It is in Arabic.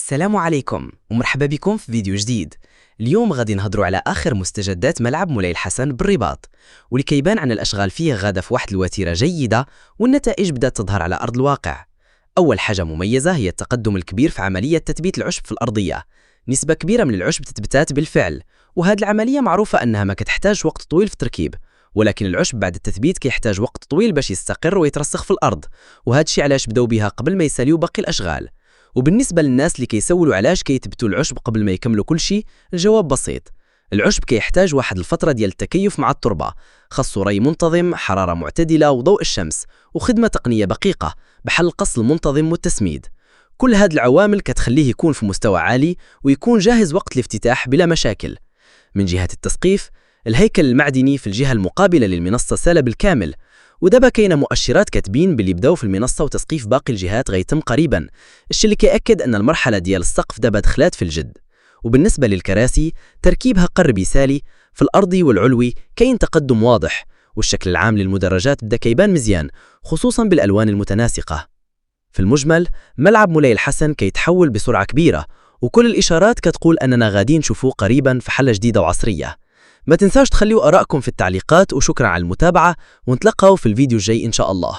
السلام عليكم ومرحبا بكم في فيديو جديد. اليوم غادي نهضروا على آخر مستجدات ملعب مولاي الحسن بالرباط، واللي كيبان عن الأشغال فيه غادا في واحد الوتيرة جيدة والنتائج بدات تظهر على أرض الواقع. أول حاجة مميزة هي التقدم الكبير في عملية تثبيت العشب في الأرضية. نسبة كبيرة من العشب تثبتات بالفعل، وهذه العملية معروفة أنها ما كتحتاج وقت طويل في التركيب، ولكن العشب بعد التثبيت كيحتاج وقت طويل باش يستقر ويترسخ في الأرض، وهذا الشيء علاش بداو بها قبل ما يساليو باقي الأشغال. وبالنسبة للناس اللي كيسولوا علاش كيثبتوا العشب قبل ما يكملوا كل شيء، الجواب بسيط. العشب كيحتاج واحد الفترة ديال التكيف مع التربة، خاصو ري منتظم، حرارة معتدلة وضوء الشمس، وخدمة تقنية دقيقة بحال القص المنتظم والتسميد. كل هاد العوامل كتخليه يكون في مستوى عالي ويكون جاهز وقت الافتتاح بلا مشاكل. من جهة التسقيف، الهيكل المعدني في الجهة المقابلة للمنصة سال بالكامل، ودابا كاينه مؤشرات كاتبين باللي بداو في المنصه وتسقيف باقي الجهات غيتم قريبا، الشيء اللي كيأكد ان المرحله ديال السقف دابا دخلات في الجد. وبالنسبه للكراسي، تركيبها قرب يسالي، في الارضي والعلوي كاين تقدم واضح، والشكل العام للمدرجات بدا كيبان مزيان، خصوصا بالالوان المتناسقه. في المجمل، ملعب مولاي الحسن كيتحول بسرعه كبيره، وكل الاشارات كتقول اننا غادي نشوفوه قريبا في حله جديده وعصريه. ما تنساوش تخليوا آرائكم في التعليقات، وشكرا على المتابعة، ونتلقاو في الفيديو الجاي إن شاء الله.